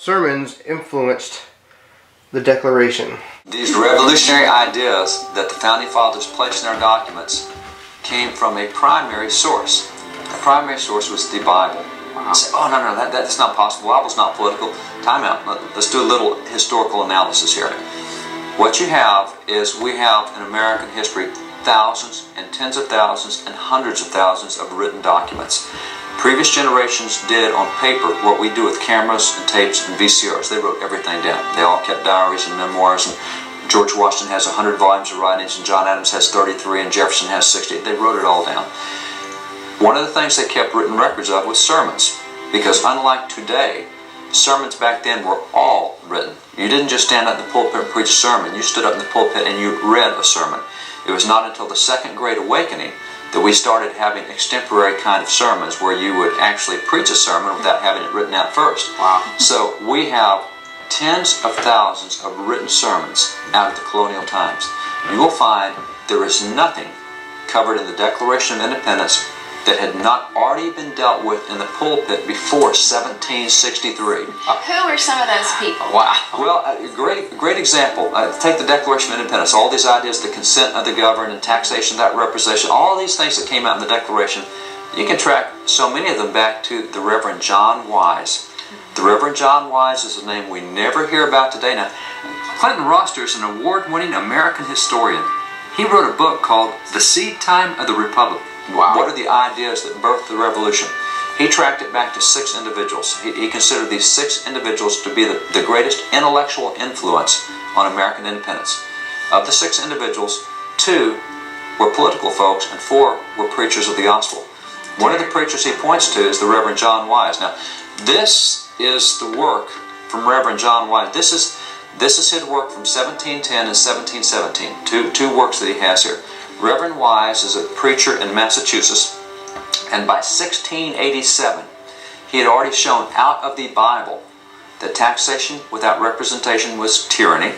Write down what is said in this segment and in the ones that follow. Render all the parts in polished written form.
sermons influenced the Declaration. These revolutionary ideas that the Founding Fathers placed in their documents came from a primary source. The primary source was the Bible. You say, oh, no, that's not possible. The Bible's not political. Time out. Let's do a little historical analysis here. What you have is we have in American history thousands and tens of thousands and hundreds of thousands of written documents. Previous generations did on paper what we do with cameras and tapes and VCRs. They wrote everything down. They all kept diaries and memoirs, and George Washington has 100 volumes of writings, and John Adams has 33, and Jefferson has 60. They wrote it all down. One of the things they kept written records of was sermons, because unlike today, sermons back then were all written. You didn't just stand up in the pulpit and preach a sermon. You stood up in the pulpit and you read a sermon. It was not until the Second Great Awakening that we started having extemporary kind of sermons where you would actually preach a sermon without having it written out first. Wow. So we have tens of thousands of written sermons out of the colonial times. You will find there is nothing covered in the Declaration of Independence that had not already been dealt with in the pulpit before 1763. Who are some of those people? Wow. Well, great example. Take the Declaration of Independence. All these ideas, the consent of the governed and taxation, that representation, all these things that came out in the Declaration, you can track so many of them back to the Reverend John Wise. The Reverend John Wise is a name we never hear about today. Now, Clinton Roster is an award-winning American historian. He wrote a book called The Seed Time of the Republic. Wow. What are the ideas that birthed the revolution? He tracked it back to 6 individuals. He considered these 6 individuals to be the greatest intellectual influence on American independence. Of the 6 individuals, 2 were political folks and 4 were preachers of the gospel. One of the preachers he points to is the Reverend John Wise. Now, this is the work from Reverend John Wise. This is his work from 1710 and 1717. Two works that he has here. Reverend Wise is a preacher in Massachusetts, and by 1687 he had already shown out of the Bible that taxation without representation was tyranny.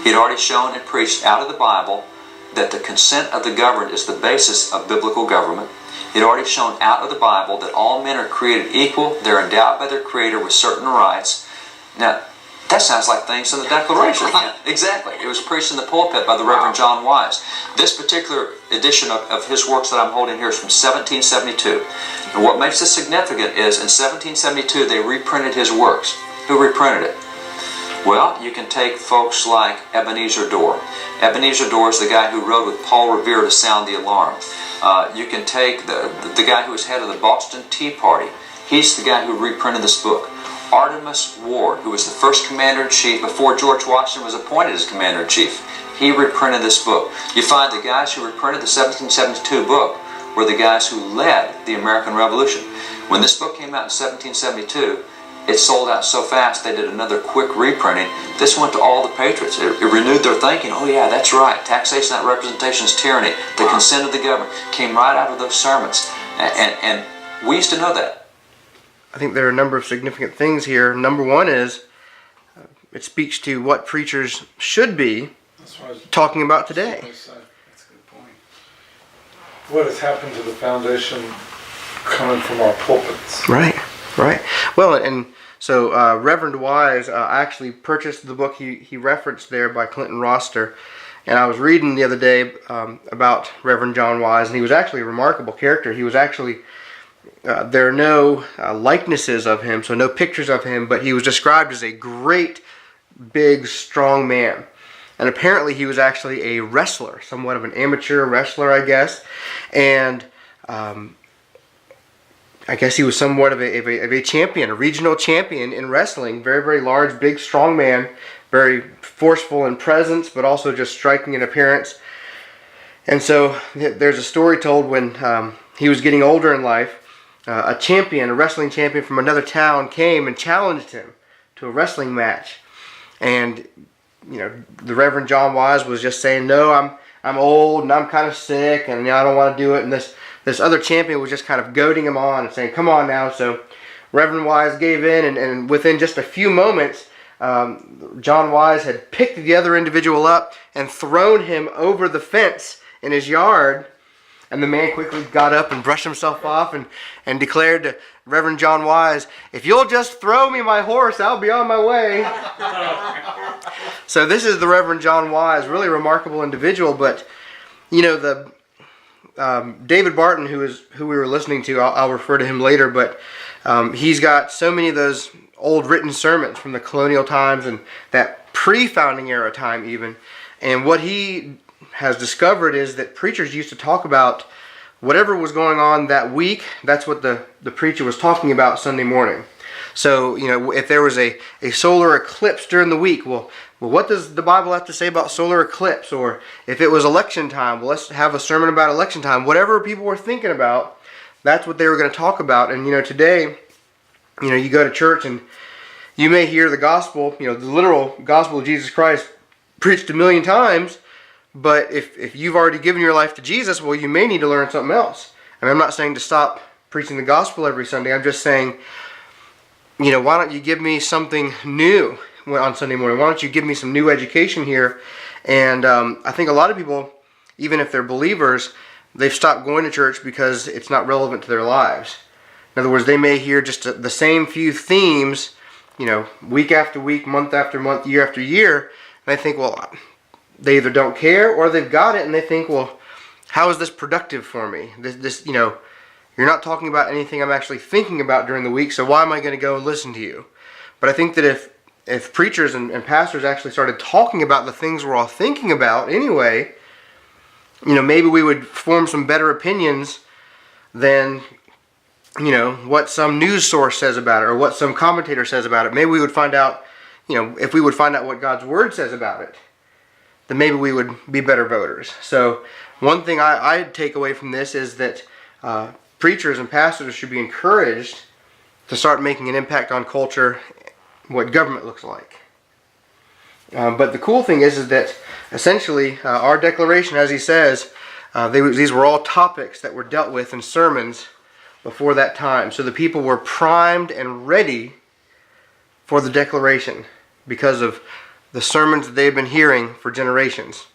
He had already shown and preached out of the Bible that the consent of the governed is the basis of biblical government. He had already shown out of the Bible that all men are created equal, they're endowed by their Creator with certain rights. Now, that sounds like things in the Declaration. Yeah, exactly. It was preached in the pulpit by the Reverend John Wise. This particular edition of his works that I'm holding here is from 1772. And what makes this significant is in 1772 they reprinted his works. Who reprinted it? Well, you can take folks like Ebenezer Dorr. Ebenezer Dorr is the guy who rode with Paul Revere to sound the alarm. You can take the guy who was head of the Boston Tea Party. He's the guy who reprinted this book. Artemus Ward, who was the first commander-in-chief before George Washington was appointed as commander-in-chief. He reprinted this book. You find the guys who reprinted the 1772 book were the guys who led the American Revolution. When this book came out in 1772, it sold out so fast they did another quick reprinting. This went to all the patriots. It renewed their thinking. Oh yeah, that's right. Taxation, that representation is tyranny. The consent of the government came right out of those sermons. And we used to know that. I think there are a number of significant things here. Number one is it speaks to what preachers should be talking about today. That's a good point. What has happened to the foundation coming from our pulpits? Right. Well, and so Reverend Wise actually purchased the book he referenced there by Clinton Roster. And I was reading the other day about Reverend John Wise, and he was actually a remarkable character. He was actually... there are no likenesses of him, so no pictures of him, but he was described as a great, big, strong man. And apparently he was actually a wrestler, somewhat of an amateur wrestler, I guess. And I guess he was somewhat of a champion, a regional champion in wrestling. Very, very large, big, strong man. Very forceful in presence, but also just striking in appearance. And so there's a story told when he was getting older in life. A wrestling champion from another town came and challenged him to a wrestling match. And, the Reverend John Wise was just saying, no, I'm old and I'm kind of sick and I don't want to do it. And this other champion was just kind of goading him on and saying, come on now. So Reverend Wise gave in, and within just a few moments, John Wise had picked the other individual up and thrown him over the fence in his yard. And the man quickly got up and brushed himself off and declared to Reverend John Wise, "If you'll just throw me my horse, I'll be on my way." So this is the Reverend John Wise, really remarkable individual. But the David Barton, who we were listening to, I'll refer to him later. But he's got so many of those old written sermons from the colonial times and that pre-founding era time even. And what he has discovered is that preachers used to talk about whatever was going on that week. That's what the preacher was talking about Sunday morning. So, if there was a solar eclipse during the week, well, what does the Bible have to say about solar eclipse? Or if it was election time, well, let's have a sermon about election time. Whatever people were thinking about, that's what they were going to talk about. And, today, you go to church and you may hear the gospel, the literal gospel of Jesus Christ preached a million times. But if you've already given your life to Jesus, well, you may need to learn something else. I mean, I'm not saying to stop preaching the gospel every Sunday. I'm just saying, why don't you give me something new on Sunday morning? Why don't you give me some new education here? And I think a lot of people, even if they're believers, they've stopped going to church because it's not relevant to their lives. In other words, they may hear just the same few themes, week after week, month after month, year after year, and they think, well, they either don't care or they've got it and they think, well, how is this productive for me? This you're not talking about anything I'm actually thinking about during the week, so why am I going to go and listen to you? But I think that if preachers and pastors actually started talking about the things we're all thinking about anyway, maybe we would form some better opinions than, what some news source says about it or what some commentator says about it. Maybe we would find out, if we would find out what God's Word says about it, then maybe we would be better voters. So one thing I take away from this is that preachers and pastors should be encouraged to start making an impact on culture, what government looks like. But the cool thing is that essentially our declaration, as he says, these were all topics that were dealt with in sermons before that time. So the people were primed and ready for the declaration because of the sermons that they've been hearing for generations.